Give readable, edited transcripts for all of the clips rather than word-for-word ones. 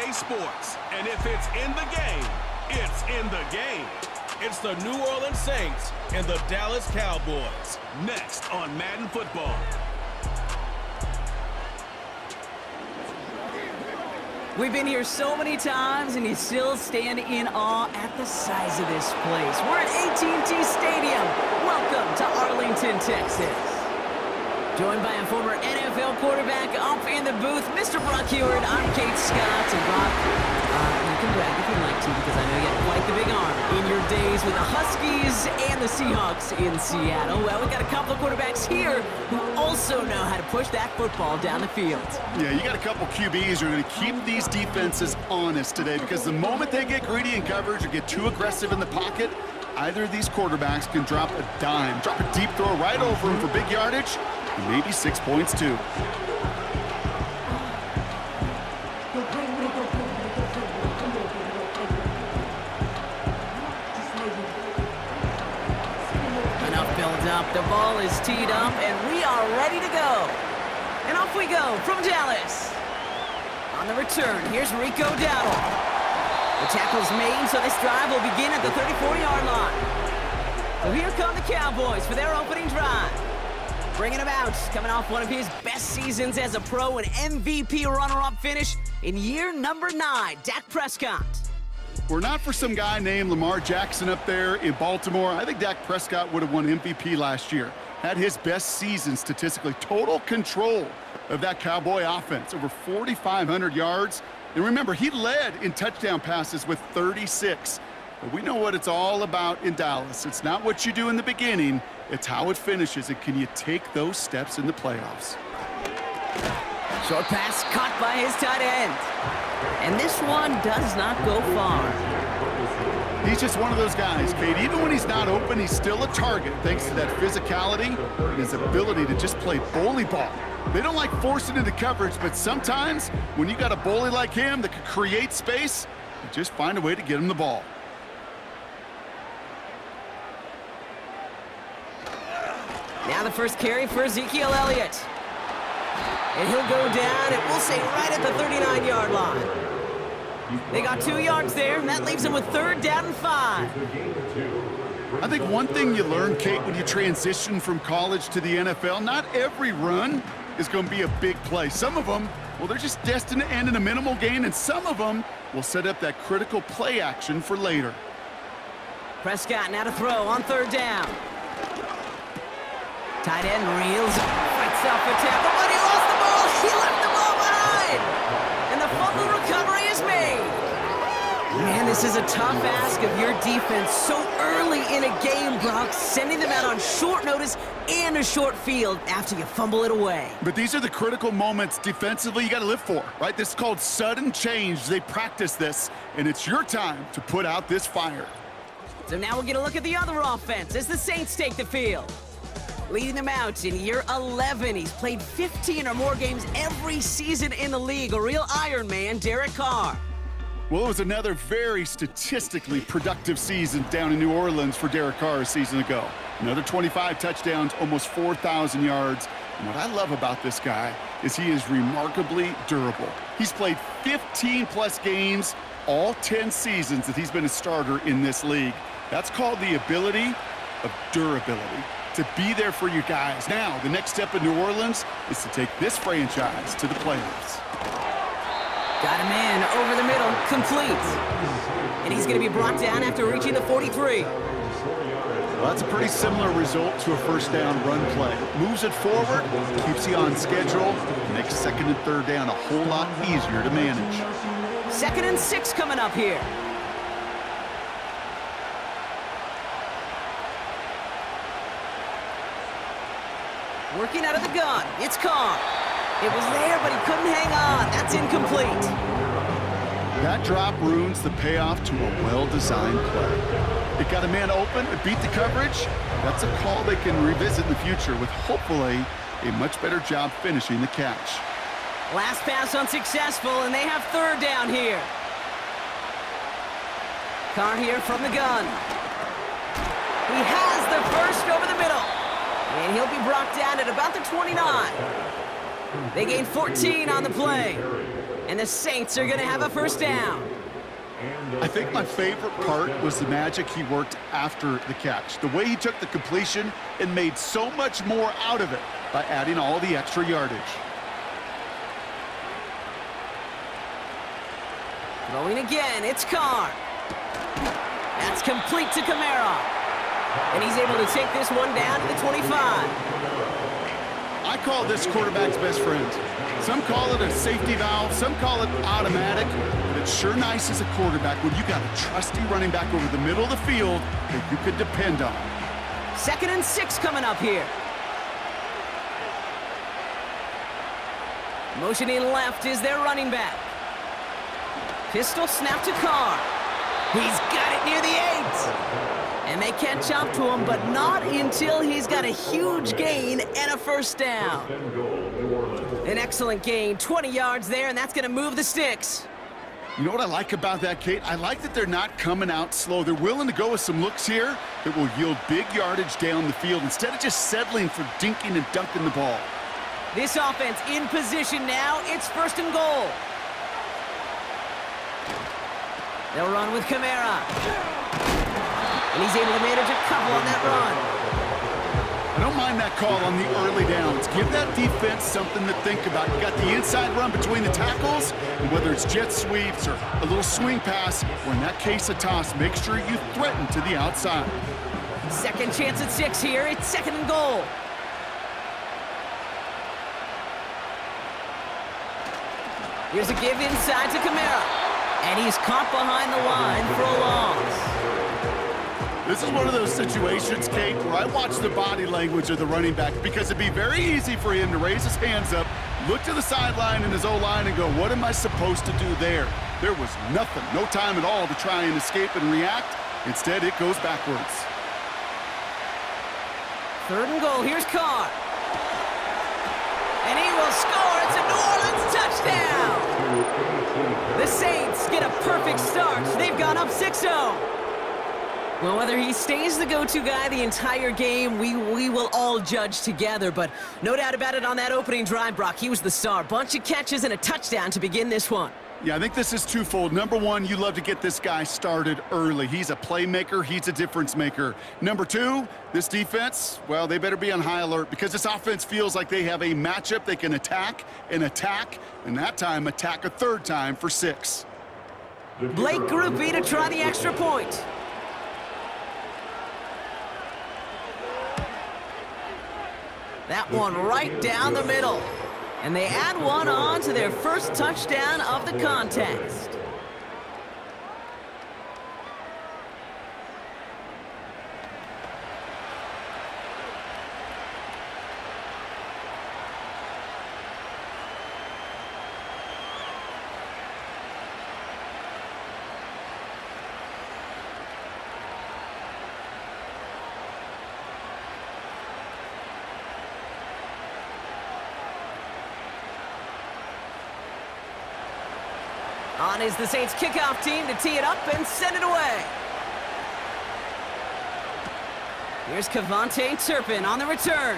everyday sports. And if it's in the game, it's in the game. It's the New Orleans Saints and the Dallas Cowboys. Next on Madden Football. We've been here so many times, and you still stand in awe at the size of this place. We're at AT&T Stadium. Welcome to Arlington, Texas. Joined by a former NFL quarterback up in the booth, Mr. Brock Heward. I'm Kate Scott. And Brock, you can brag if you'd like to, because I know you had quite the big arm in your days with the Huskies and the Seahawks in Seattle. Well, we've got a couple of quarterbacks here who also know how to push that football down the field. Yeah, you got a couple QBs who are going to keep these defenses honest today, because the moment they get greedy in coverage or get too aggressive in the pocket, either of these quarterbacks can drop a dime, drop a deep throw right over him for big yardage, and maybe 6 points too. Up. The ball is teed up, and we are ready to go. And off we go from Dallas. On the return, here's Rico Dowdle. The tackle's made, so this drive will begin at the 34-yard line. So here come the Cowboys for their opening drive. Bringing them out, coming off one of his best seasons as a pro, an MVP runner-up finish in year number 9, Dak Prescott. Were not for some guy named Lamar Jackson up there in Baltimore, I think Dak Prescott would have won MVP last year. Had his best season statistically. Total control of that Cowboy offense. Over 4,500 yards. And remember, he led in touchdown passes with 36. But we know what it's all about in Dallas. It's not what you do in the beginning, it's how it finishes. And can you take those steps in the playoffs? Short pass caught by his tight end. And this one does not go far. He's just one of those guys, Kate. Even when he's not open, he's still a target thanks to that physicality and his ability to just play bully ball. They don't like forcing into coverage, but sometimes when you got a bully like him that can create space, you just find a way to get him the ball. Now the first carry for Ezekiel Elliott. And he'll go down, and we'll say right at the 39-yard line. They got 2 yards there, and that leaves them with 3rd down and 5. I think one thing you learn, Kate, when you transition from college to the NFL, not every run is going to be a big play. Some of them, well, they're just destined to end in a minimal gain, and some of them will set up that critical play action for later. Prescott now to throw on 3rd down. Tight end reels, fights off a tackle, but he lost the ball. He left the ball behind. And the fumble recovery is made. Man, this is a tough ask of your defense so early in a game, Brock, sending them out on short notice and a short field after you fumble it away. But these are the critical moments defensively you got to live for, right? This is called sudden change. They practice this, and it's your time to put out this fire. So now we'll get a look at the other offense as the Saints take the field. Leading them out in year 11. He's played 15 or more games every season in the league. A real Iron Man, Derek Carr. Well, it was another very statistically productive season down in New Orleans for Derek Carr a season ago. Another 25 touchdowns, almost 4,000 yards. And what I love about this guy is he is remarkably durable. He's played 15-plus games all 10 seasons that he's been a starter in this league. That's called the ability of durability. To be there for you guys. Now, the next step in New Orleans is to take this franchise to the playoffs. Got a man over the middle, complete. And he's going to be brought down after reaching the 43. Well, that's a pretty similar result to a first down run play. Moves it forward, keeps you on schedule, makes 2nd and 3rd down a whole lot easier to manage. 2nd and 6 coming up here. Working out of the gun. It's Carr. It was there, but he couldn't hang on. That's incomplete. That drop ruins the payoff to a well-designed play. It got a man open, it beat the coverage. That's a call they can revisit in the future with hopefully a much better job finishing the catch. Last pass unsuccessful, and they have 3rd down here. Carr here from the gun. He has the first over the middle. And he'll be brought down at about the 29. They gain 14 on the play. And the Saints are going to have a first down. I think my favorite part was the magic he worked after the catch. The way he took the completion and made so much more out of it by adding all the extra yardage. Throwing again, it's Carr. That's complete to Kamara. And he's able to take this one down to the 25. I call this quarterback's best friend. Some call it a safety valve, some call it automatic, but it's sure nice as a quarterback when you got a trusty running back over the middle of the field that you could depend on. 2nd and 6 coming up here. Motioning left is their running back. Pistol snap to Carr. He's got it near the 8. And they catch up to him, but not until he's got a huge gain and a first down. An excellent gain, 20 yards there, and that's going to move the sticks. You know what I like about that, Kate? I like that they're not coming out slow. They're willing to go with some looks here that will yield big yardage down the field instead of just settling for dinking and dunking the ball. This offense in position now. It's 1st and goal. They'll run with Kamara. And he's able to manage a couple on that run. I don't mind that call on the early downs. Give that defense something to think about. You got the inside run between the tackles, and whether it's jet sweeps or a little swing pass, or in that case a toss, make sure you threaten to the outside. Second chance at 6 here. It's 2nd and goal. Here's a give inside to Kamara. And he's caught behind the line for a loss. This is one of those situations, Kate, where I watch the body language of the running back because it'd be very easy for him to raise his hands up, look to the sideline in his O-line and go, what am I supposed to do there? There was nothing, no time at all to try and escape and react. Instead, it goes backwards. 3rd and goal, here's Carr. And he will score. It's a New Orleans touchdown. The Saints get a perfect start. They've gone up 6-0. Well, whether he stays the go-to guy the entire game, we will all judge together. But no doubt about it, on that opening drive, Brock, he was the star. Bunch of catches and a touchdown to begin this one. Yeah, I think this is twofold. Number one, you love to get this guy started early. He's a playmaker. He's a difference maker. Number two, this defense, well, they better be on high alert because this offense feels like they have a matchup they can attack, and that time attack a 3rd time for 6. Blake Grupe to try the extra point. That one right down the middle. And they add one on to their first touchdown of the contest. On is the Saints kickoff team to tee it up and send it away. Here's Cavante Turpin on the return.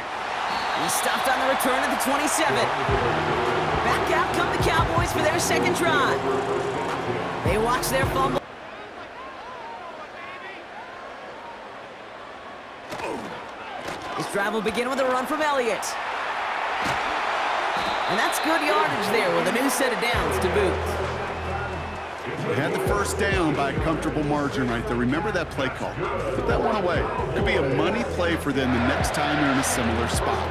He stopped on the return at the 27. Back out come the Cowboys for their 2nd drive. They watch their fumble. This drive will begin with a run from Elliott. And that's good yardage there with a new set of downs to boot. They had the first down by a comfortable margin right there. Remember that play call. Put that one away. Could be a money play for them the next time they're in a similar spot.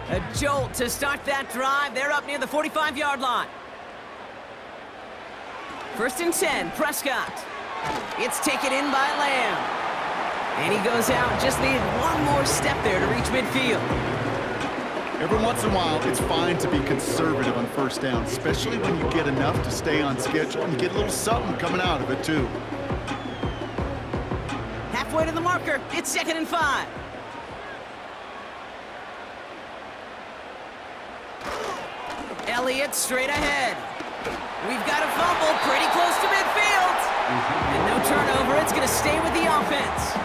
A jolt to start that drive. They're up near the 45-yard line. 1st and 10, Prescott. It's taken in by Lamb. And he goes out. Just needed one more step there to reach midfield. Every once in a while, it's fine to be conservative on 1st down, especially when you get enough to stay on schedule and get a little something coming out of it, too. Halfway to the marker. It's 2nd and 5. Elliott straight ahead. We've got a fumble pretty close to midfield. And no turnover. It's going to stay with the offense.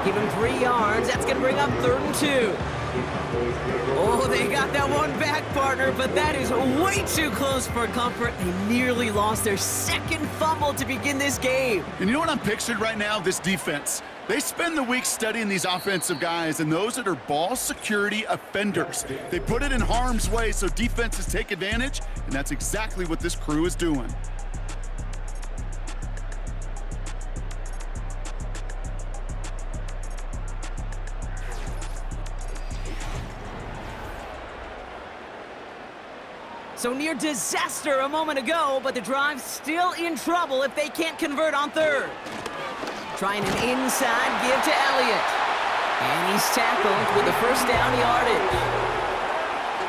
Give him 3 yards. That's going to bring up 3rd and 2. Oh, they got that one back, partner, but that is way too close for comfort. They nearly lost their second fumble to begin this game. And you know what I'm picturing right now? This defense. They spend the week studying these offensive guys and those that are ball security offenders. They put it in harm's way so defenses take advantage, and that's exactly what this crew is doing. So near disaster a moment ago, but the drive's still in trouble if they can't convert on third. Trying an inside give to Elliott. And he's tackled with the first down yardage.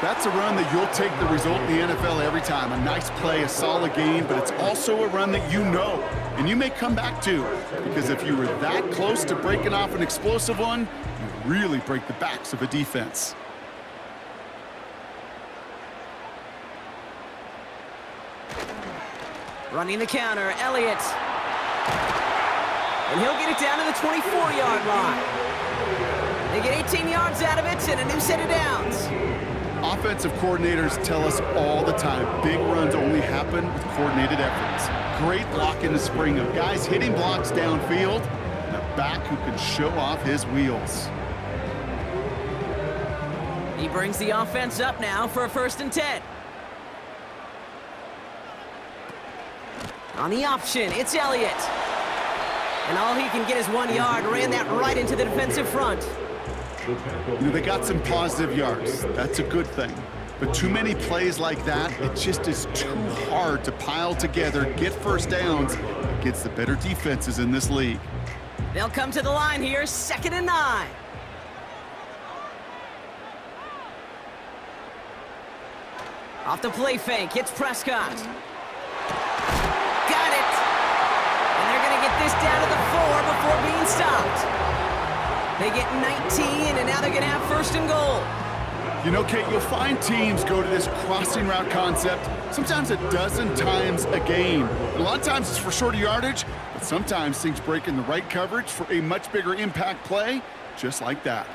That's a run that you'll take the result in the NFL every time. A nice play, a solid game, but it's also a run that you know, and you may come back to. Because if you were that close to breaking off an explosive one, you really break the backs of a defense. Running the counter, Elliott. And he'll get it down to the 24-yard line. They get 18 yards out of it and a new set of downs. Offensive coordinators tell us all the time, big runs only happen with coordinated efforts. Great block in the spring of guys hitting blocks downfield, and a back who can show off his wheels. He brings the offense up now for a 1st and 10. On the option, it's Elliott. And all he can get is 1 yard, ran that right into the defensive front. You know, they got some positive yards. That's a good thing. But too many plays like that, it just is too hard to pile together, get first downs against the better defenses in this league. They'll come to the line here, 2nd and 9. Off the play fake, it's Prescott. Got it! And they're gonna get this down to the 4 before being stopped. They get 19, and now they're gonna have 1st and goal. You know, Kate, you'll find teams go to this crossing route concept sometimes a dozen times a game. And a lot of times it's for shorter yardage, but sometimes things break in the right coverage for a much bigger impact play, just like that.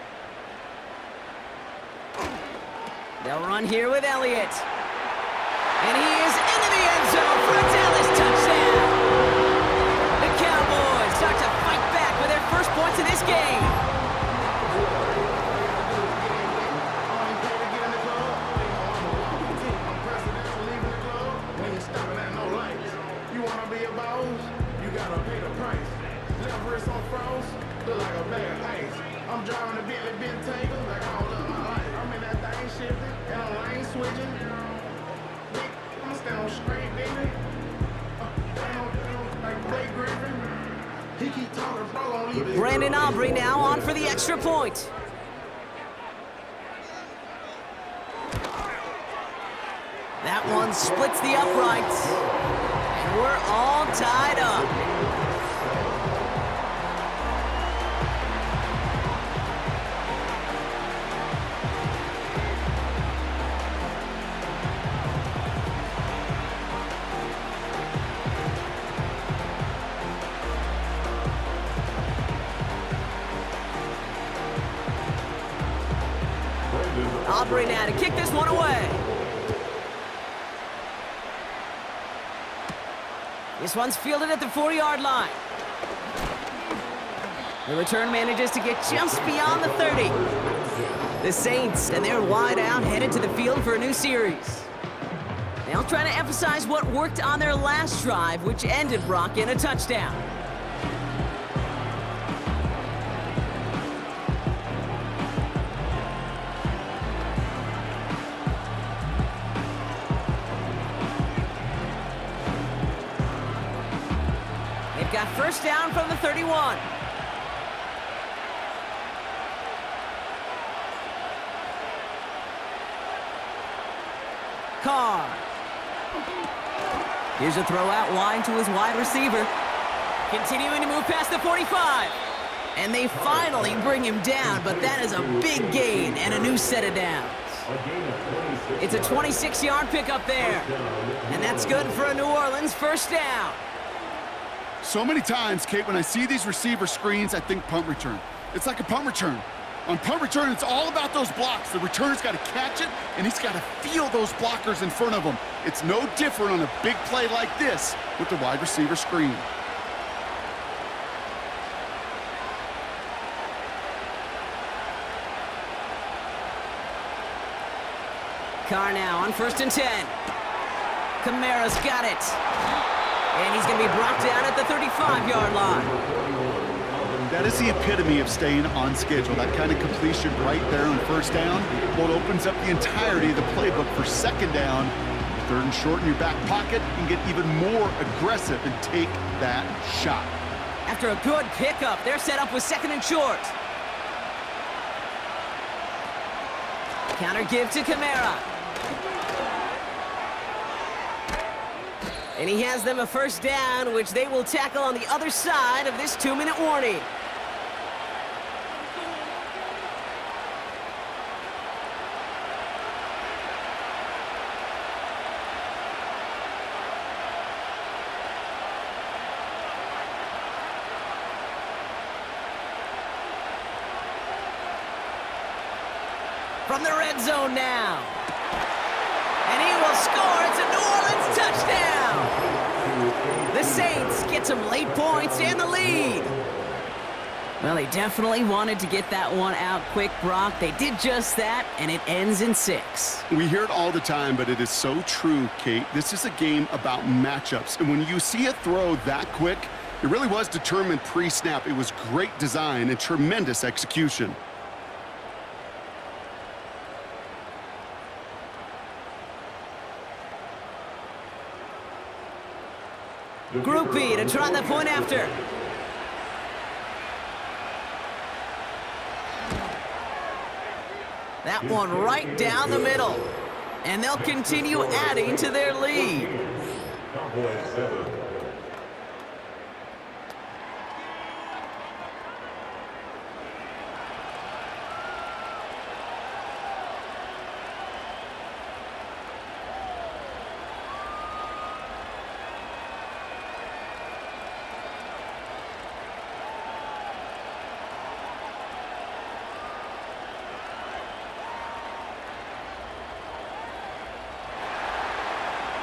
They'll run here with Elliott. And he is into the end zone for a Dallas touchdown. The Cowboys start to fight back with their first points in this game. I'm driving a Bentley Bentayga like all of my life. I'm in that thing shifting and I'm lane switching. I'm standing on straight, baby. Like Blake Griffin. He keep talking, bro, on leave it. Brandon Aubrey now on for the extra point. That one splits the uprights. And we're all tied up. Aubrey now to kick this one away. This one's fielded at the 4-yard line. The return manages to get just beyond the 30. The Saints, and they're wide out, headed to the field for a new series. They'll try to emphasize what worked on their last drive, which ended, Brock, in a touchdown. Got first down from the 31. Carr. Here's a throw out wide to his wide receiver. Continuing to move past the 45. And they finally bring him down, but that is a big gain and a new set of downs. It's a 26-yard pickup there. And that's good for a New Orleans first down. So many times, Kate, when I see these receiver screens, I think punt return. It's like a punt return. On punt return, it's all about those blocks. The returner's got to catch it, and he's got to feel those blockers in front of him. It's no different on a big play like this with the wide receiver screen. Carr now on 1st and 10. Kamara's got it. And he's going to be brought down at the 35-yard line. That is the epitome of staying on schedule. That kind of completion right there on 1st down. Well, it opens up the entirety of the playbook for 2nd down. 3rd and short in your back pocket. You can get even more aggressive and take that shot. After a good pickup, they're set up with 2nd and short. Counter give to Kamara. And he has them a 1st down, which they will tackle on the other side of this 2-minute warning. From the red zone now. And he will score. It's a New Orleans touchdown. The Saints get some late points and the lead. Well, they definitely wanted to get that one out quick, Brock. They did just that, and it ends in 6. We hear it all the time, but it is so true, Kate. This is a game about matchups. And when you see a throw that quick, it really was determined pre-snap. It was great design and tremendous execution. Group B to try the point after. That one right down the middle. And they'll continue adding to their lead. Cowboys 7.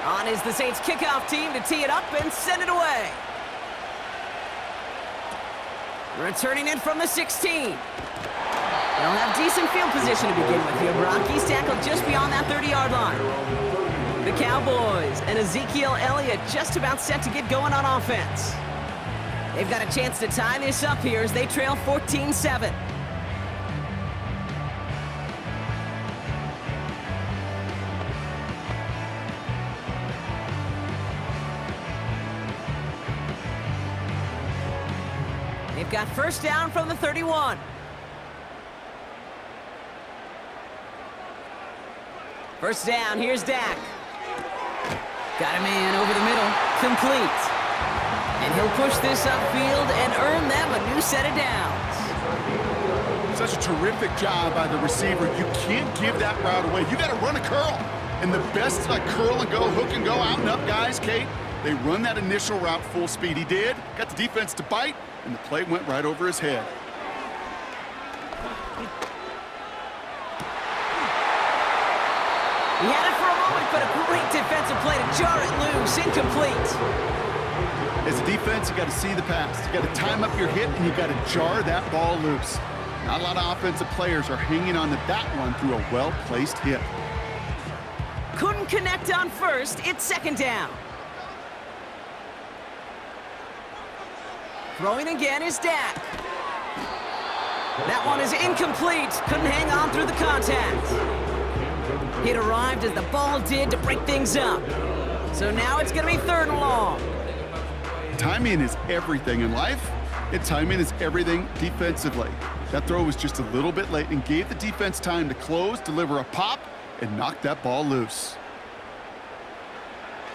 On is the Saints kickoff team to tee it up and send it away. Returning it from the 16. They'll have decent field position to begin with here, Brock. He's tackled just beyond that 30-yard line. The Cowboys and Ezekiel Elliott just about set to get going on offense. They've got a chance to tie this up here as they trail 14-7. They've got 1st down from the 31. First down, here's Dak. Got a man over the middle, complete. And he'll push this upfield and earn them a new set of downs. Such a terrific job by the receiver. You can't give that route away. You got to run a curl. And the best curl and go, hook and go, out and up guys, Kate, they run that initial route full speed. He did, got the defense to bite, and the play went right over his head. He had it for a moment, but a great defensive play to jar it loose, incomplete. As a defense, you got to see the pass. You got to time up your hit, and you got to jar that ball loose. Not a lot of offensive players are hanging on to that one through a well-placed hit. Couldn't connect on 1st, it's 2nd down. Throwing again is Dak. That one is incomplete. Couldn't hang on through the contact. It arrived as the ball did to break things up. So now it's going to be 3rd and long. Timing is everything in life, and timing is everything defensively. That throw was just a little bit late and gave the defense time to close, deliver a pop, and knock that ball loose.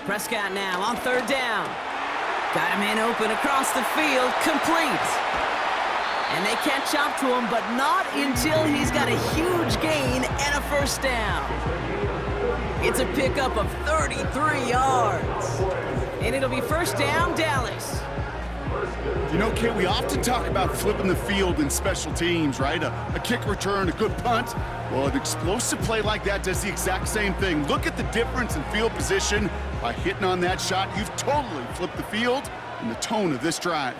Prescott now on 3rd down. Got him in open across the field, complete. And they catch up to him, but not until he's got a huge gain and a 1st down. It's a pickup of 33 yards. And it'll be 1st down, Dallas. You know, Kate, we often talk about flipping the field in special teams, right? A kick return, a good punt. Well, an explosive play like that does the exact same thing. Look at the difference in field position. By hitting on that shot, you've totally flipped the field and the tone of this drive.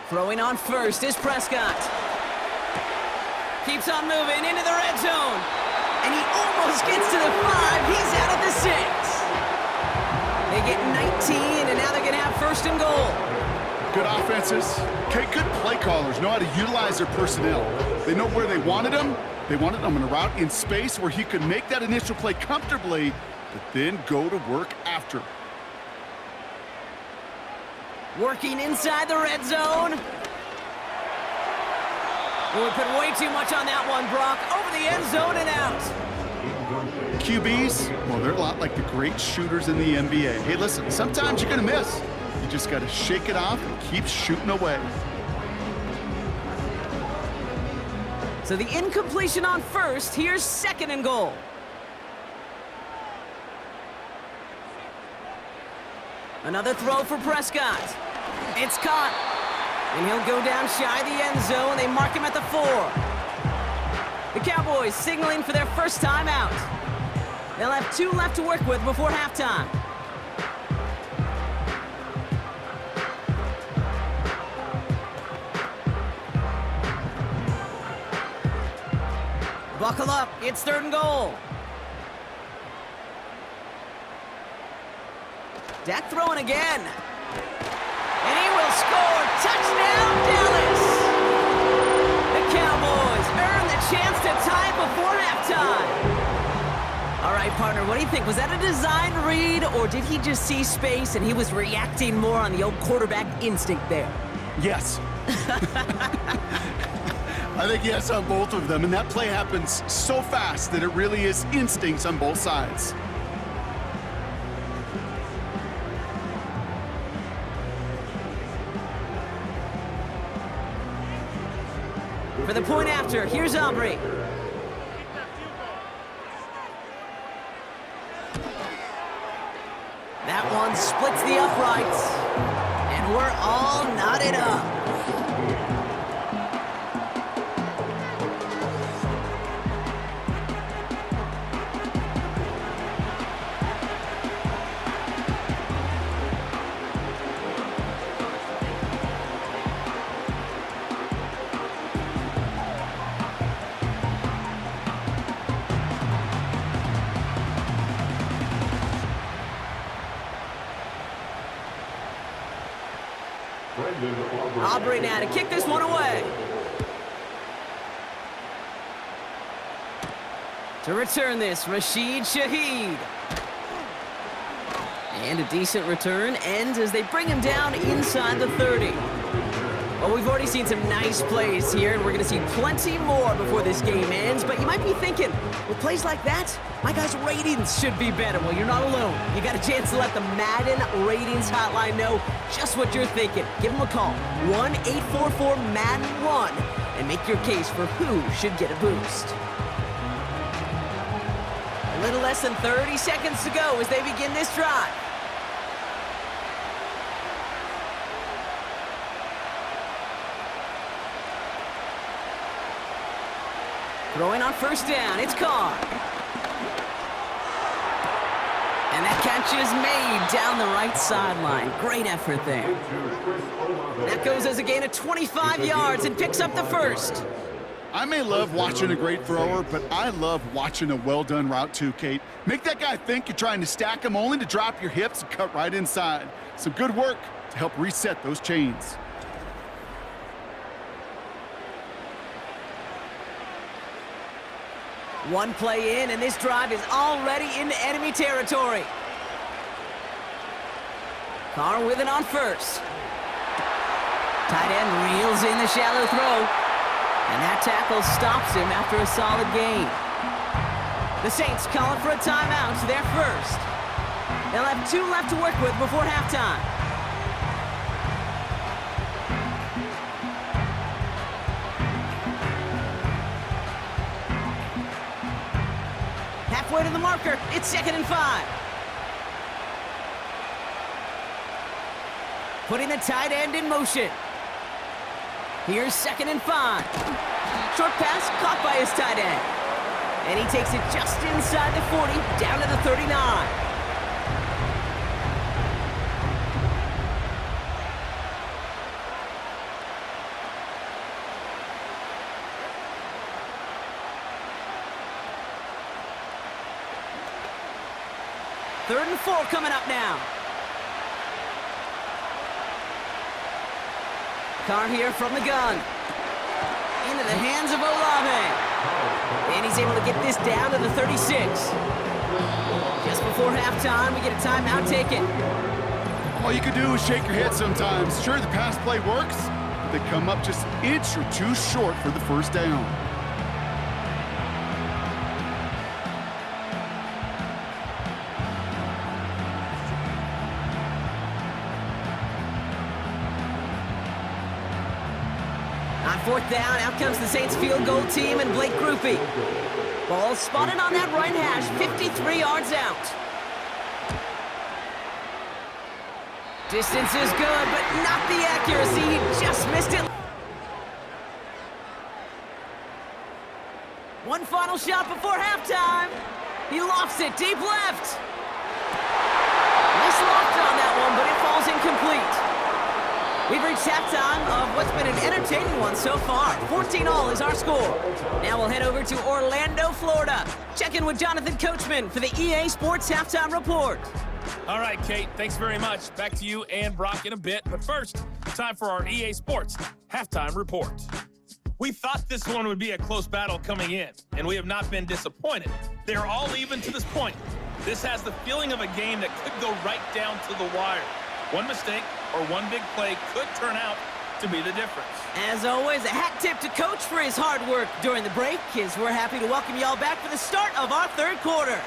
Throwing on first is Prescott. Keeps on moving into the red zone. And he almost gets to the 5. He's out at the 6. They get 19, and now they're going to have first and goal. Good offenses. Okay, good play callers know how to utilize their personnel. They know where they wanted him. They wanted him in a route in space where he could make that initial play comfortably, but then go to work after. Working inside the red zone. Oh, we put way too much on that one, Brock. Over the end zone and out. QBs, well, they're a lot like the great shooters in the NBA. Hey, listen, sometimes you're going to miss. You just got to shake it off and keep shooting away. So the incompletion on first. Here's second and goal. Another throw for Prescott. It's caught. And he'll go down shy of the end zone. They mark him at the 4. The Cowboys signaling for their first time out. They'll have 2 left to work with before halftime. Buckle up, it's third and goal. Dak throwing again. And he will score. Touchdown, Dallas! The Cowboys earn the chance to tie before halftime. All right, partner, what do you think? Was that a design read, or did he just see space and he was reacting more on the old quarterback instinct there? Yes. I think yes on both of them, and that play happens so fast that it really is instincts on both sides. For the point after, here's Aubrey. That one splits the uprights, and we're all knotted up. Aubrey now to kick this one away. To return this, Rashid Shaheed. And a decent return ends as they bring him down inside the 30. Well, we've already seen some nice plays here, and we're going to see plenty more before this game ends. But you might be thinking, with plays like that, my guys' ratings should be better. Well, you're not alone. You got a chance to let the Madden Ratings Hotline know just what you're thinking. Give them a call, 1-844-MADDEN-1, and make your case for who should get a boost. A little less than 30 seconds to go as they begin this drive. Throwing on first down, it's Carr. And that catch is made down the right sideline. Great effort there. That goes as a gain of 25 yards and picks up the first. I may love watching a great thrower, but I love watching a well-done route too, Kate. Make that guy think you're trying to stack him only to drop your hips and cut right inside. Some good work to help reset those chains. One play in, and this drive is already into enemy territory. Carr with it on first. Tight end reels in the shallow throw. And that tackle stops him after a solid gain. The Saints calling for a timeout, their first. They'll have 2 left to work with before halftime. Halfway to the marker, it's 2nd and 5. putting the tight end in motion. Here's 2nd and 5. Short pass caught by his tight end. And he takes it just inside the 40, down to the 39. Third and 4 coming up now. Carr here from the gun. Into the hands of Olave. And he's able to get this down to the 36. Just before halftime, we get a timeout taken. All you can do is shake your head sometimes. Sure, the pass play works, but they come up just an inch or two short for the first down. On 4th down, out comes the Saints field goal team and Blake Groupie. Ball spotted on that right hash, 53 yards out. Distance is good, but not the accuracy. He just missed it. One final shot before halftime. He lofts it deep left. Nice loft on that one, but it falls incomplete. We've reached halftime of what's been an entertaining one so far. 14-all is our score. Now we'll head over to Orlando, Florida. Check in with Jonathan Coachman for the EA Sports Halftime Report. All right, Kate, thanks very much. Back to you and Brock in a bit. But first, time for our EA Sports Halftime Report. We thought this one would be a close battle coming in, and we have not been disappointed. They're all even to this point. This has the feeling of a game that could go right down to the wire. One mistake or one big play could turn out to be the difference. As always, a hat tip to Coach for his hard work during the break, as we're happy to welcome y'all back for the start of our third quarter.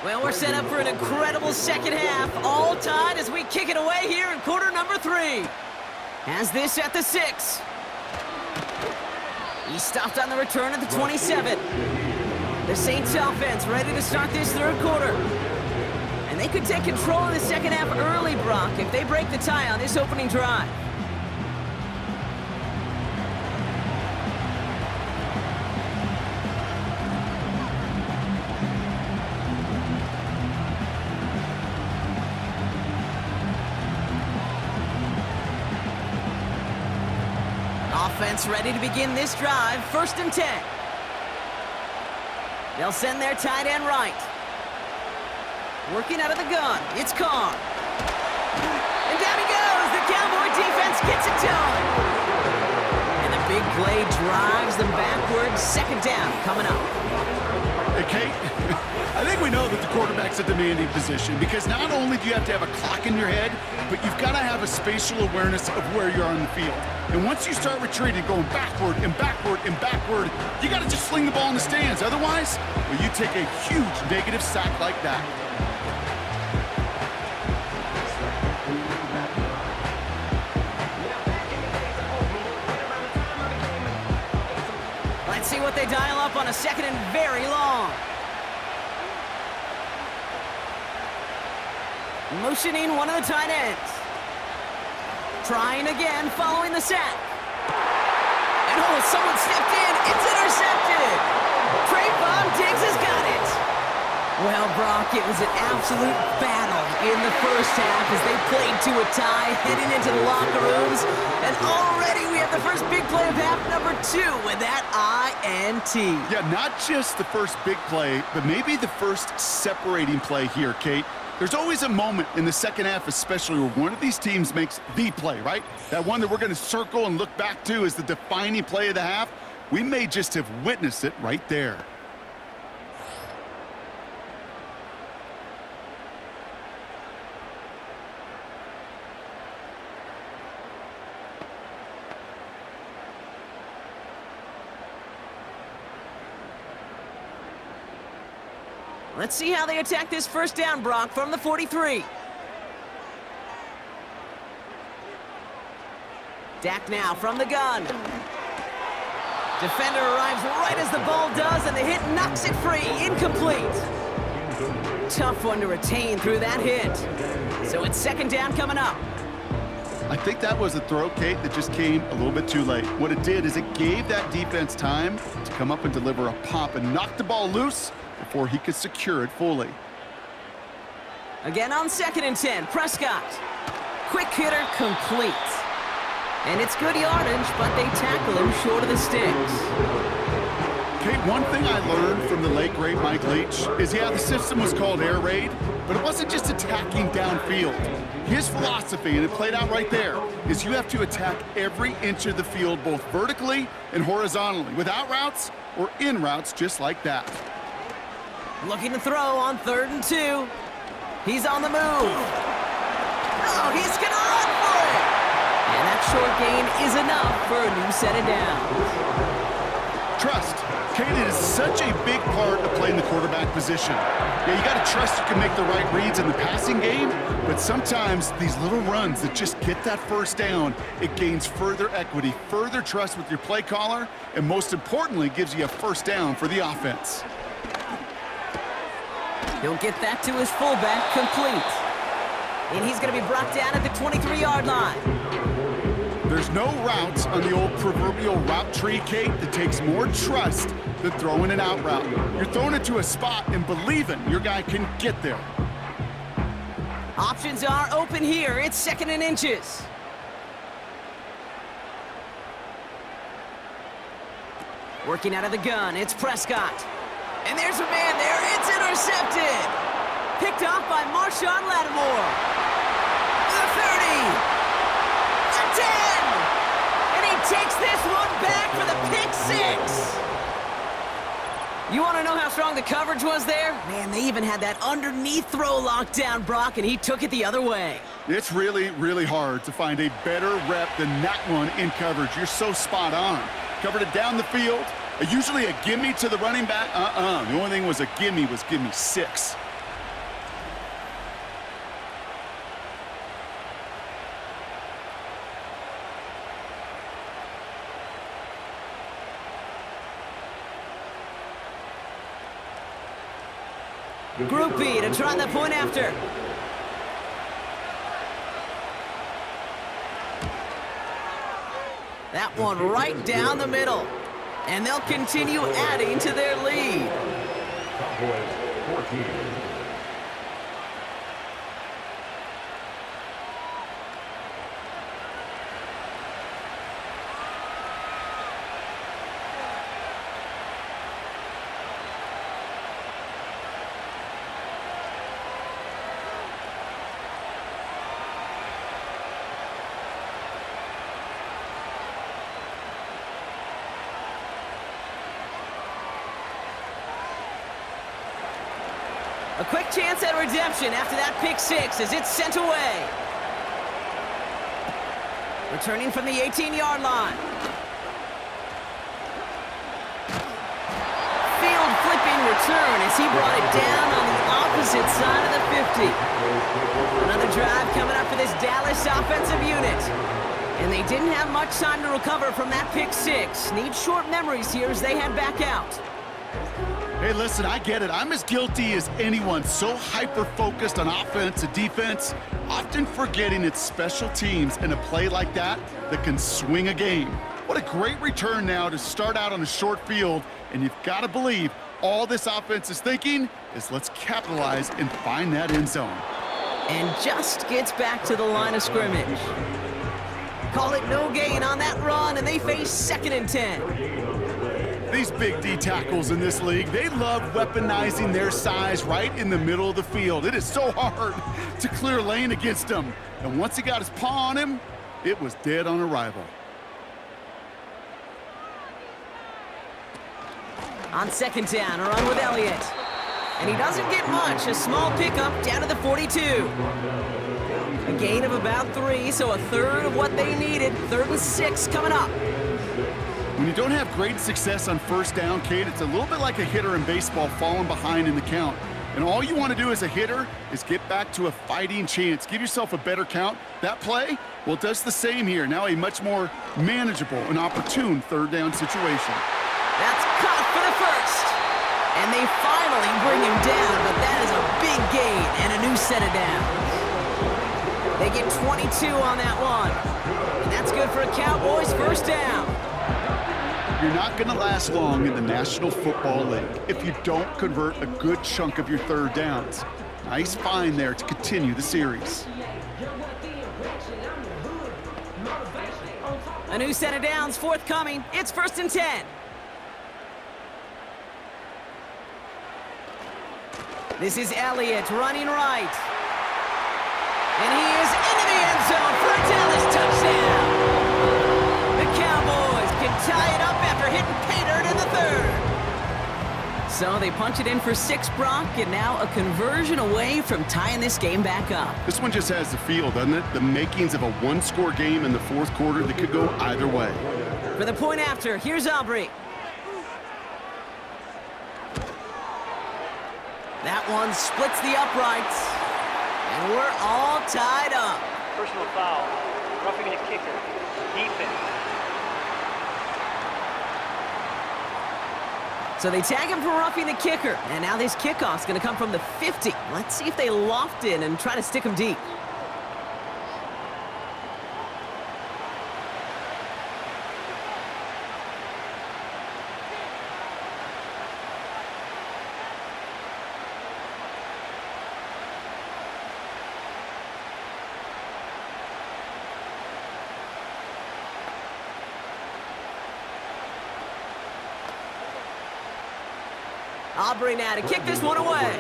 Well, we're set up for an incredible second half, all tied as we kick it away here in quarter number 3. Has this at the 6. He stopped on the return at the 27. The Saints offense ready to start this third quarter. And they could take control of the second half early, Brock, if they break the tie on this opening drive. Offense ready to begin this drive, 1st and 10. They'll send their tight end right. Working out of the gun, it's Carr. And down he goes, the Cowboy defense gets it to him. And the big play drives them backwards, 2nd down coming up. Hey, Kate, I think we know that the quarterback's a demanding position because not only do you have to have a clock in your head, but you've got to have a spatial awareness of where you are on the field. And once you start retreating, going backward and backward and backward, you got to just sling the ball in the stands. Otherwise, well, you take a huge negative sack like that. Let's see what they dial up on a 2nd and very long. Motioning one of the tight ends. Trying again, following the sack. And oh, someone stepped in. It's intercepted. Trayvon Diggs has got it. Well, Brock, it was an absolute battle in the first half as they played to a tie, heading into the locker rooms. And already we have the first big play of half number 2 with that INT. Yeah, not just the first big play, but maybe the first separating play here, Kate. There's always a moment in the second half, especially where one of these teams makes the play, right? That one that we're going to circle and look back to as the defining play of the half. We may just have witnessed it right there. Let's see how they attack this first down, Brock, from the 43. Dak now from the gun. Defender arrives right as the ball does, and the hit knocks it free. Incomplete. Tough one to retain through that hit. So it's second down coming up. I think that was a throw, Kate, that just came a little bit too late. What it did is it gave that defense time to come up and deliver a pop and knock the ball loose before he could secure it fully. Again on 2nd and 10, Prescott. Quick hitter, complete. And it's good yardage, but they tackle him short of the sticks. Kate, one thing I learned from the late, great Mike Leach is, yeah, the system was called air raid, but it wasn't just attacking downfield. His philosophy, and it played out right there, is you have to attack every inch of the field, both vertically and horizontally, without routes or in routes just like that. Looking to throw on 3rd and 2. He's on the move. Oh, he's going to run for it. And that short gain is enough for a new set of downs. Trust. Kate, it is such a big part of playing the quarterback position. Yeah, you got to trust you can make the right reads in the passing game, but sometimes these little runs that just get that first down, it gains further equity, further trust with your play caller, and most importantly, gives you a first down for the offense. He'll get that to his fullback, complete. And he's going to be brought down at the 23-yard line. There's no routes on the old proverbial route tree, Kate, that takes more trust than throwing an out route. You're throwing it to a spot and believing your guy can get there. Options are open here. It's 2nd and inches. Working out of the gun, it's Prescott. And there's a man there. It's intercepted. Picked off by Marshawn Lattimore. The 30. The 10. And he takes this one back for the pick 6. You want to know how strong the coverage was there? Man, they even had that underneath throw locked down, Brock, and he took it the other way. It's really, really hard to find a better rep than that one in coverage. You're so spot on. Covered it down the field. Usually a gimme to the running back. The only thing was a gimme was give me 6. Group B to try the point after. That one right down the middle. And they'll continue adding to their lead. Cowboys 14. A quick chance at redemption after that pick 6 as it's sent away. Returning from the 18-yard line. Field flipping return as he brought it down on the opposite side of the 50. Another drive coming up for this Dallas offensive unit. And they didn't have much time to recover from that pick 6. Need short memories here as they head back out. Hey, listen, I get it. I'm as guilty as anyone. So hyper-focused on offense and defense, often forgetting it's special teams in a play like that can swing a game. What a great return now to start out on a short field, and you've got to believe all this offense is thinking is let's capitalize and find that end zone. And just gets back to the line of scrimmage. Call it no gain on that run, and they face 2nd and 10. These big D tackles in this league, they love weaponizing their size right in the middle of the field. It is so hard to clear lane against them. And once he got his paw on him, it was dead on arrival. On 2nd down, a run with Elliott. And he doesn't get much. A small pickup down to the 42. A gain of about 3, so a third of what they needed. 3rd and 6 coming up. When you don't have great success on first down, Kate, it's a little bit like a hitter in baseball falling behind in the count. And all you want to do as a hitter is get back to a fighting chance. Give yourself a better count. That play, well, it does the same here. Now a much more manageable and opportune third down situation. That's caught for the first. And they finally bring him down, but that is a big gain and a new set of downs. They get 22 on that one. And that's good for a Cowboys first down. You're not going to last long in the National Football League if you don't convert a good chunk of your third downs. Nice find there to continue the series. A new set of downs forthcoming. It's 1st and 10. This is Elliott running right. And he is into the end zone for a Dallas touchdown. The Cowboys can tie it up after hitting pay dirt in the third. So they punch it in for 6, Brock, and now a conversion away from tying this game back up. This one just has the feel, doesn't it? The makings of a one-score game in the fourth quarter that could go either way. For the point after, here's Aubrey. That one splits the uprights, and we're all tied up. Personal foul, roughing the kicker, defense. So they tag him for roughing the kicker, and now this kickoff's going to come from the 50. Let's see if they loft in and try to stick him deep. Aubrey now to kick this one away.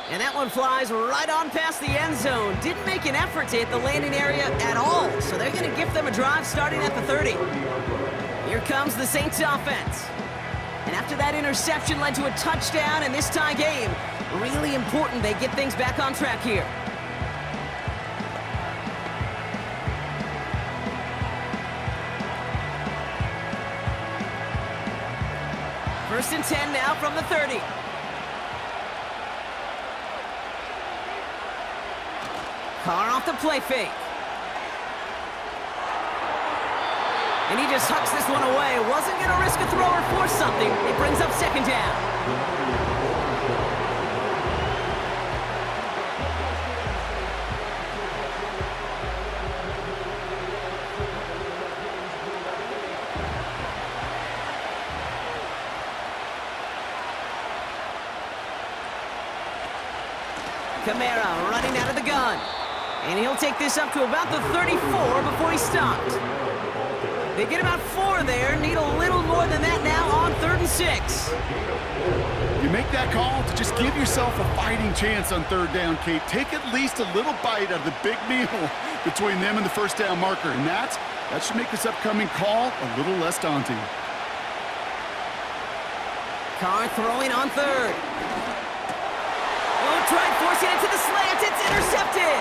And that one flies right on past the end zone. Didn't make an effort to hit the landing area at all, so they're going to give them a drive starting at the 30. Here comes the Saints offense. And after that interception led to a touchdown in this tie game, really important they get things back on track here. First and 10 now from the 30. Carr off the play fake. And he just hucks this one away. Wasn't going to risk a throw or force something. It brings up 2nd down. Kamara running out of the gun. And he'll take this up to about the 34 before he stopped. They get about 4 there. Need a little more than that now on 3rd and 6. You make that call to just give yourself a fighting chance on 3rd down, Kate. Take at least a little bite of the big meal between them and the first down marker. And that should make this upcoming call a little less daunting. Carr throwing on 3rd. Tried forcing it to the slant. It's intercepted.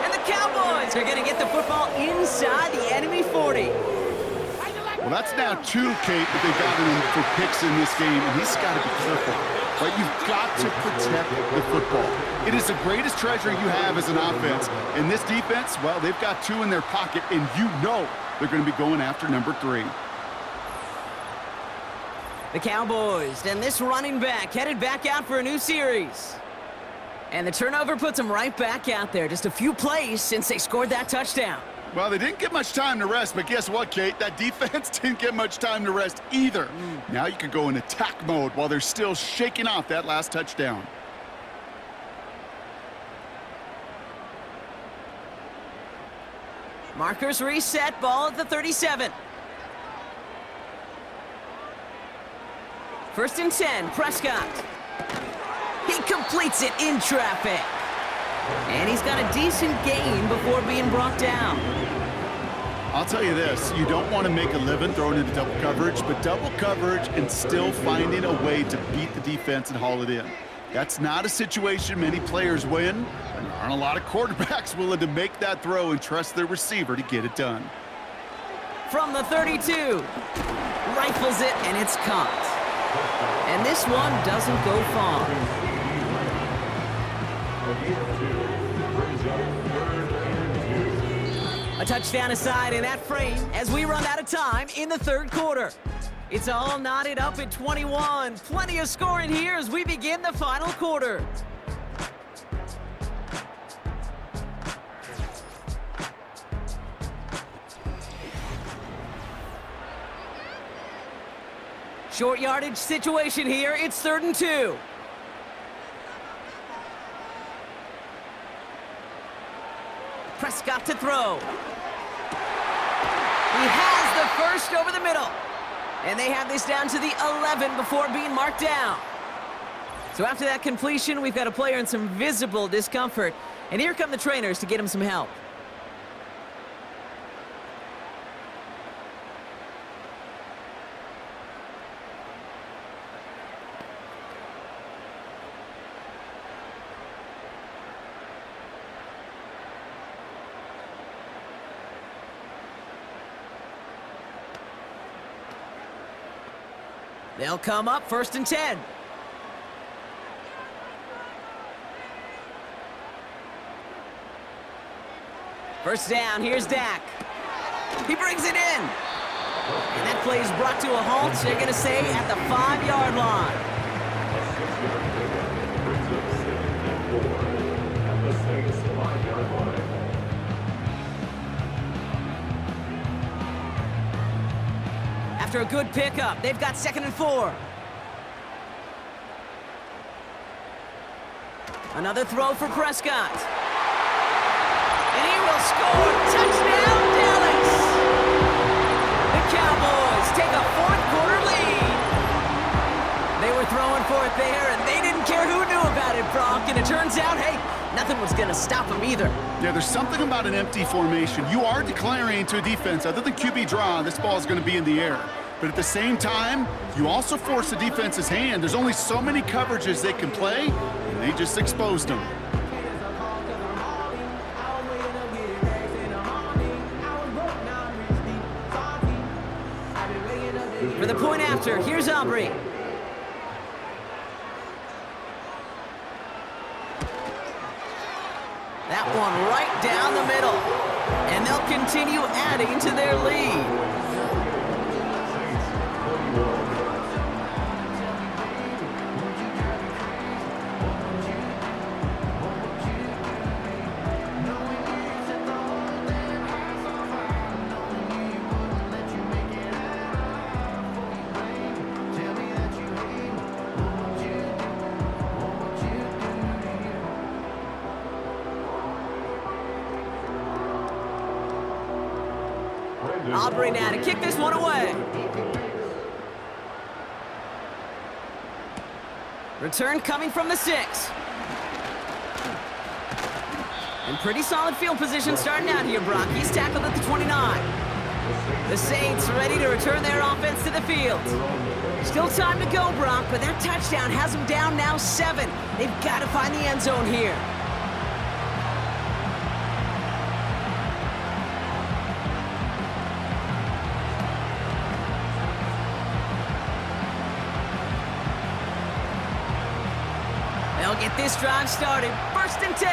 And the Cowboys are going to get the football inside the enemy 40. Well, that's now 2, Kate, that they've gotten him for picks in this game, and he's got to be careful. Right? You've got to protect the football. It is the greatest treasure you have as an offense. And this defense, well, they've got 2 in their pocket, and you know they're going to be going after number 3. The Cowboys and this running back headed back out for a new series. And the turnover puts them right back out there. Just a few plays since they scored that touchdown. Well, they didn't get much time to rest, but guess what, Kate? That defense didn't get much time to rest either. Now you can go in attack mode while they're still shaking off that last touchdown. Markers reset, ball at the 37. 1st and 10, Prescott. He completes it in traffic. And he's got a decent gain before being brought down. I'll tell you this, you don't want to make a living throwing into double coverage, but double coverage and still finding a way to beat the defense and haul it in. That's not a situation many players win, and there aren't a lot of quarterbacks willing to make that throw and trust their receiver to get it done. From the 32, rifles it, and it's caught. And this one doesn't go far. A touchdown aside in that frame as we run out of time in the third quarter. It's all knotted up at 21. Plenty of scoring here as we begin the final quarter. Short yardage situation here. It's 3rd and 2. Prescott to throw. He has the first over the middle. And they have this down to the 11 before being marked down. So after that completion, we've got a player in some visible discomfort. And here come the trainers to get him some help. They'll come up 1st and 10. First down, here's Dak. He brings it in. And that play is brought to a halt, they're going to say, at the 5-yard line. After a good pickup, they've got 2nd and 4. Another throw for Prescott. And he will score. Touchdown, Dallas! The Cowboys take a 4th quarter lead. They were throwing for it there, and they didn't care who knew about it, Brock. And it turns out, hey, nothing was going to stop them either. Yeah, there's something about an empty formation. You are declaring to a defense, other than QB draw, this ball is going to be in the air. But at the same time, you also force the defense's hand. There's only so many coverages they can play, and they just exposed them. For the point after, here's Aubrey. That one right down the middle. And they'll continue adding to their lead. Aubrey now to kick this one away. Return coming from the 6. And pretty solid field position starting out here, Brock. He's tackled at the 29. The Saints ready to return their offense to the field. Still time to go, Brock, but that touchdown has them down now 7. They've got to find the end zone here. They'll get this drive started. 1st and 10.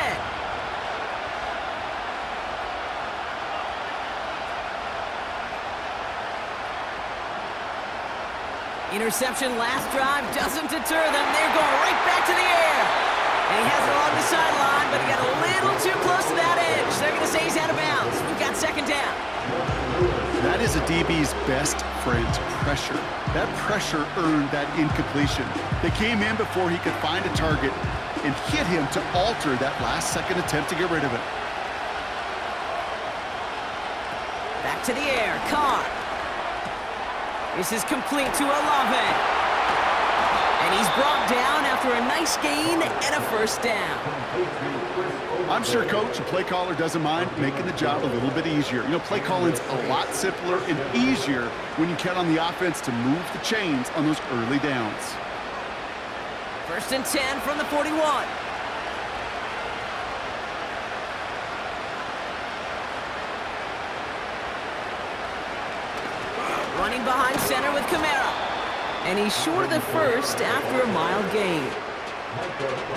Interception last drive doesn't deter them. They're going right back to the air. And he has it along the sideline, but he got a little too close to that edge. They're going to say he's out of bounds. We've got 2nd down. That is a DB's best friend, pressure. That pressure earned that incompletion. They came in before he could find a target and hit him to alter that last-second attempt to get rid of it. Back to the air, Carr. This is complete to Olave. And he's brought down after a nice gain and a 1st down. I'm sure coach and play caller doesn't mind making the job a little bit easier. You know, play calling's a lot simpler and easier when you count on the offense to move the chains on those early downs. 1st and 10 from the 41. Running behind center with Kamara. And he's short of the first after a mild gain.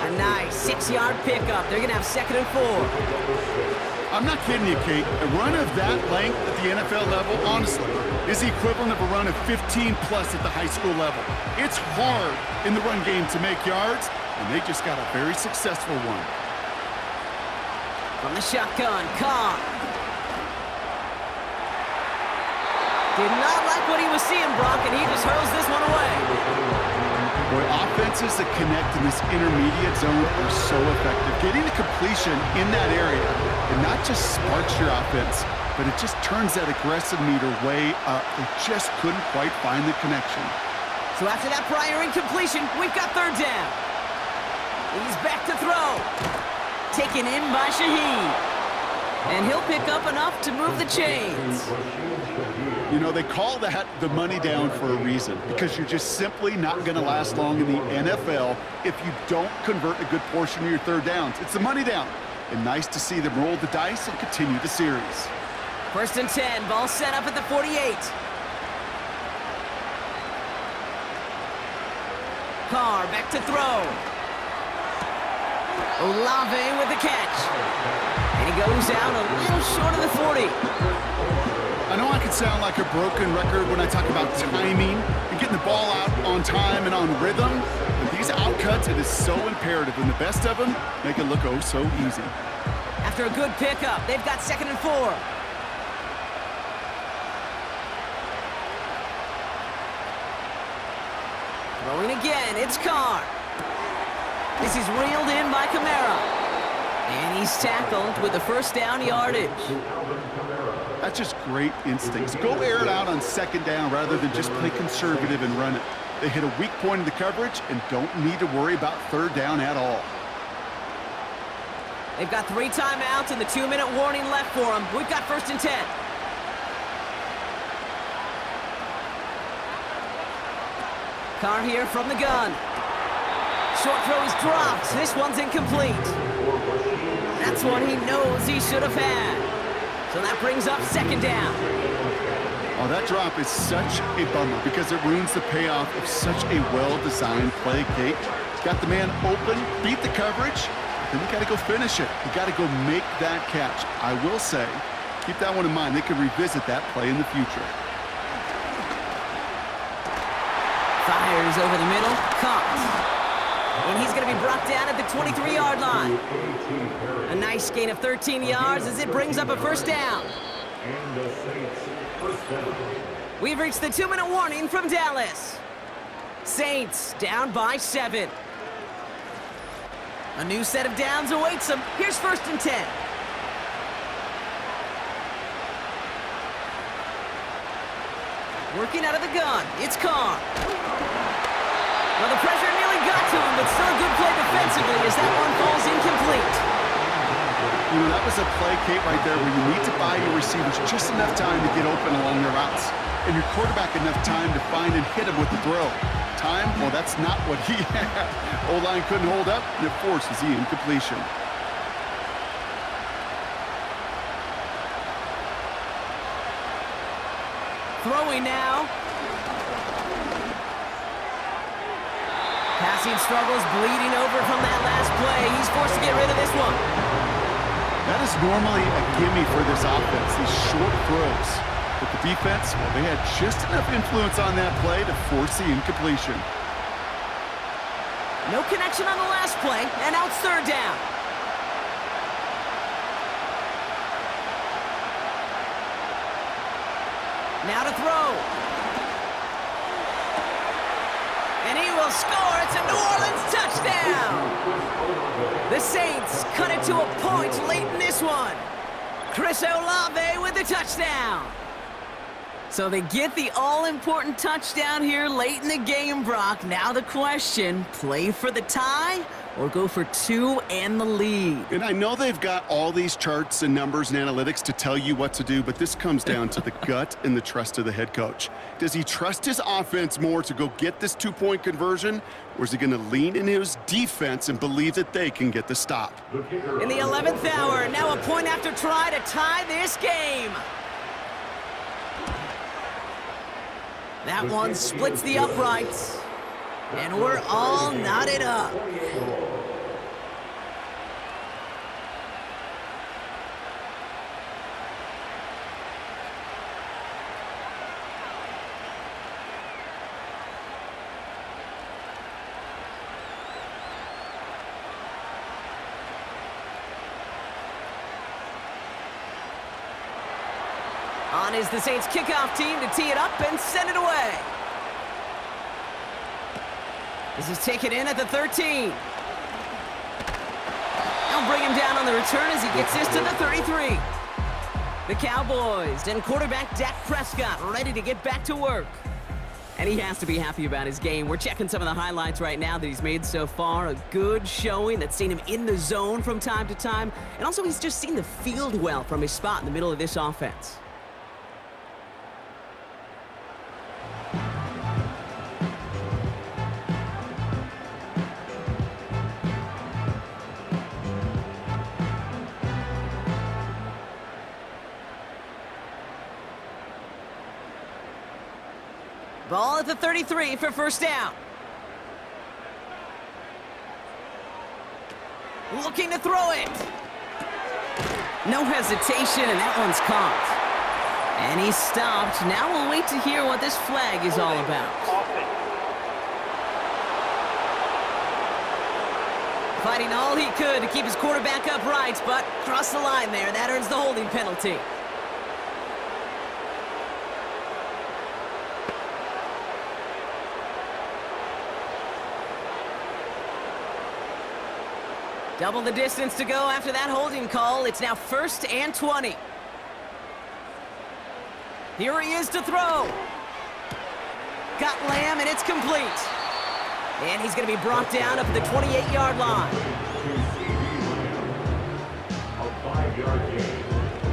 A nice 6-yard pickup. They're going to have 2nd and 4. I'm not kidding you, Kate. A run of that length at the NFL level, honestly, is the equivalent of a run of 15-plus at the high school level. It's hard in the run game to make yards, and they just got a very successful one. From the shotgun, Carr. Did not like what he was seeing, Brock, and he just hurls this one away. Boy, offenses that connect in this intermediate zone are so effective. Getting the completion in that area, it not just sparks your offense, but it just turns that aggressive meter way up. They just couldn't quite find the connection. So after that prior incompletion, we've got 3rd down. He's back to throw. Taken in by Shaheed. And he'll pick up enough to move the chains. You know, they call that the money down for a reason, because you're just simply not going to last long in the NFL if you don't convert a good portion of your 3rd downs. It's the money down. And nice to see them roll the dice and continue the series. 1st and 10, ball set up at the 48. Carr back to throw. Olave with the catch. And he goes out a little short of the 40. I know I can sound like a broken record when I talk about timing and getting the ball out on time and on rhythm, but these outcuts, it is so imperative, and the best of them make it look oh so easy. After a good pickup, they've got 2nd and 4. Throwing again, it's Carr. This is reeled in by Kamara. And he's tackled with the 1st down yardage. That's just great instincts. Go air it out on 2nd down rather than just play conservative and run it. They hit a weak point in the coverage and don't need to worry about 3rd down at all. They've got 3 timeouts and the 2-minute warning left for them. We've got 1st and 10. Carr here from the gun. Short throw is dropped. This one's incomplete. That's one he knows he should have had. So that brings up 2nd down. Oh, that drop is such a bummer because it ruins the payoff of such a well-designed play, Kate. Got the man open, beat the coverage, then you got to go finish it. You got to go make that catch. I will say, keep that one in mind. They could revisit that play in the future. Fires over the middle, caught. And he's going to be brought down at the 23-yard line. A nice gain of 13 yards as it brings up a 1st down. We've reached the 2-minute warning from Dallas. Saints down by 7. A new set of downs awaits them. Here's 1st and 10. Working out of the gun, it's Carr. Well, the pressure nearly got to him, but still a good play defensively as that one falls incomplete. You know, that was a play, Kate, right there where you need to buy your receivers just enough time to get open along their routes, and your quarterback enough time to find and hit him with the throw. Time? Well, that's not what he had. O-line couldn't hold up, and it forces the incompletion. Throwing now. Passing struggles, bleeding over from that last play. He's forced to get rid of this one. That is normally a gimme for this offense, these short throws. But the defense, well, they had just enough influence on that play to force the incompletion. No connection on the last play, and now it's 3rd down. Now to throw. And he will score. It's a New Orleans touchdown. The Saints cut it to a point late in this one. Chris Olave with the touchdown. So they get the all-important touchdown here late in the game, Brock. Now the question, play for the tie or go for 2 and the lead? And I know they've got all these charts and numbers and analytics to tell you what to do, but this comes down to the gut and the trust of the head coach. Does he trust his offense more to go get this 2-point conversion, or is he going to lean in his defense and believe that they can get the stop? In the 11th hour, now a point after try to tie this game. That one splits the uprights. And we're all knotted up. On is the Saints kickoff team to tee it up and send it away. This is taken in at the 13. They'll bring him down on the return as he gets this to the 33. The Cowboys and quarterback Dak Prescott ready to get back to work. And he has to be happy about his game. We're checking some of the highlights right now that he's made so far. A good showing that's seen him in the zone from time to time. And also he's just seen the field well from his spot in the middle of this offense. Ball at the 33 for first down. Looking to throw it. No hesitation, and that one's caught. And he's stopped. Now we'll wait to hear what this flag is all about. Fighting all he could to keep his quarterback upright, but crossed the line there. That earns the holding penalty. Double the distance to go after that holding call. It's now 1st and 20. Here he is to throw. Got Lamb, and it's complete. And he's going to be brought down up at the 28-yard line. A 5-yard gain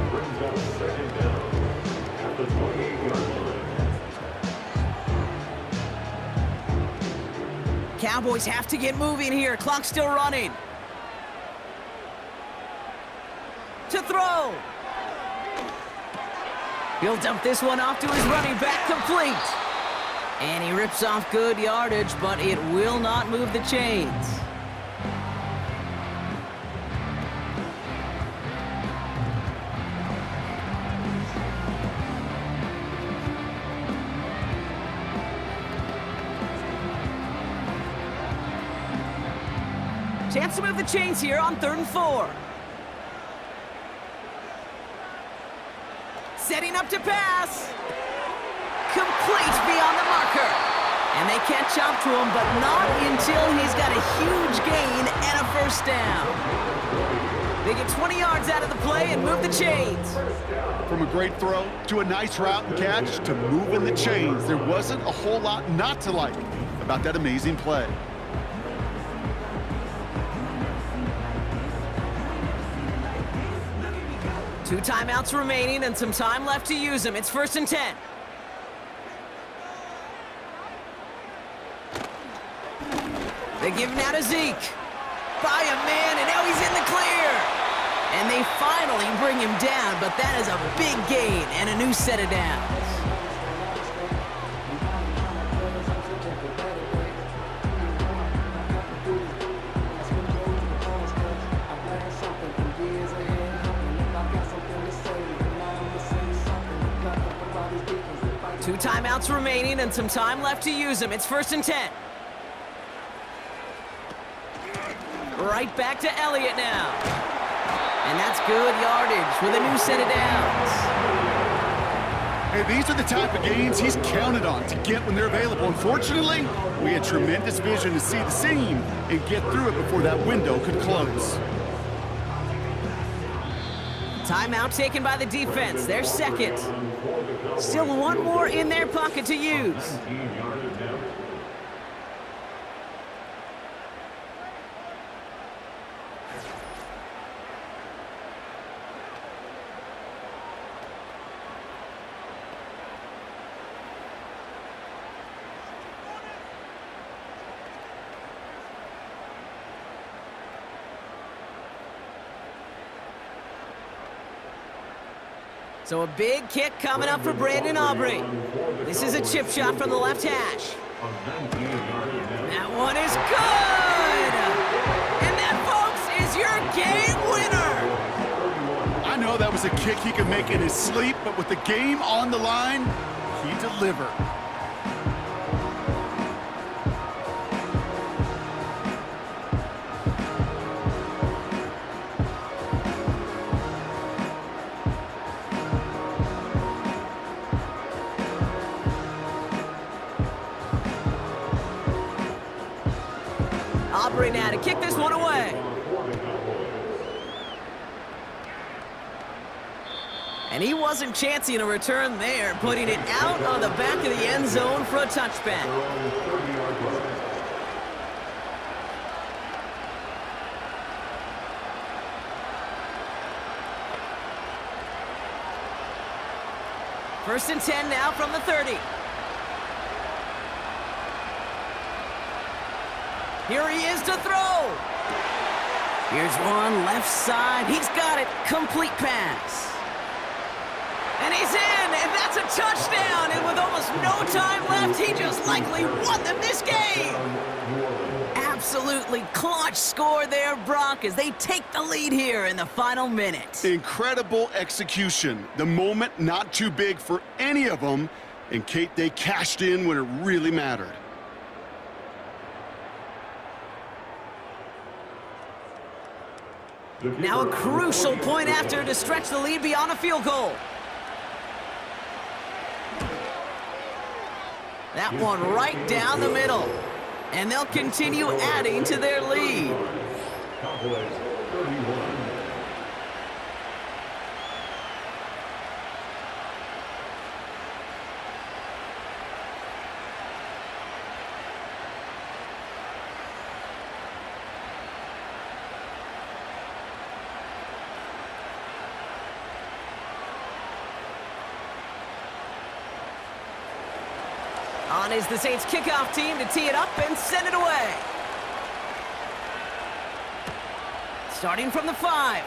brings up 2nd down at the 28-yard line. Cowboys have to get moving here. Clock's still running. To throw. He'll dump this one off to his running back, complete. And he rips off good yardage, but it will not move the chains. Chance to move the chains here on 3rd and 4. Setting up to pass. Complete beyond the marker. And they catch up to him, but not until he's got a huge gain and a first down. They get 20 yards out of the play and move the chains. From a great throw to a nice route and catch to moving the chains, there wasn't a whole lot not to like about that amazing play. Two timeouts remaining and some time left to use them. It's 1st and 10. They give him out to Zeke. By a man, and now he's in the clear. And they finally bring him down, but that is a big gain and a new set of downs. Two timeouts remaining and some time left to use them. It's 1st and 10. Right back to Elliott now. And that's good yardage with a new set of downs. Hey, these are the type of gains he's counted on to get when they're available. Unfortunately, we had tremendous vision to see the seam and get through it before that window could close. Timeout taken by the defense. Their second. Still one more in their pocket to use. So a big kick coming up for Brandon Aubrey. This is a chip shot from the left hash. That one is good! And that, folks, is your game winner! I know that was a kick he could make in his sleep, but with the game on the line, he delivered. Aubrey now to kick this one away. And he wasn't chancing a return there, putting it out on the back of the end zone for a touchback. First and 10 now from the 30. Here he is to throw. Here's one left side. He's got it. Complete pass. And he's in, and that's a touchdown. And with almost no time left, he just likely won them this game. Absolutely clutch score there, Brock, as they take the lead here in the final minute. Incredible execution. The moment not too big for any of them. And Kate, they cashed in when it really mattered. Now a crucial point after to stretch the lead beyond a field goal. That one right down the middle. And they'll continue adding to their lead. Cowboys 31. On is the Saints kickoff team to tee it up and send it away. Starting from the 5.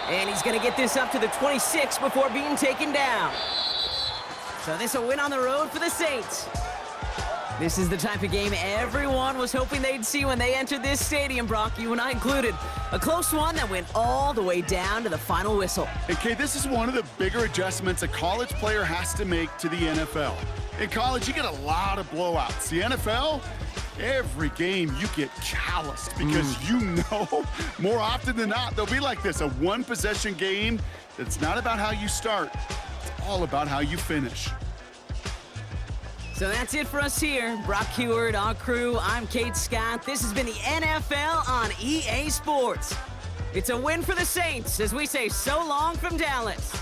And he's going to get this up to the 26 before being taken down. So this a win on the road for the Saints. This is the type of game everyone was hoping they'd see when they entered this stadium, Brock, you and I included. A close one that went all the way down to the final whistle. Okay, this is one of the bigger adjustments a college player has to make to the NFL. In college, you get a lot of blowouts. The NFL, every game you get calloused because you know more often than not they'll be like this, a one-possession game that's not about how you start. It's all about how you finish. So that's it for us here. Brock Heward, our crew, I'm Kate Scott. This has been the NFL on EA Sports. It's a win for the Saints as we say so long from Dallas.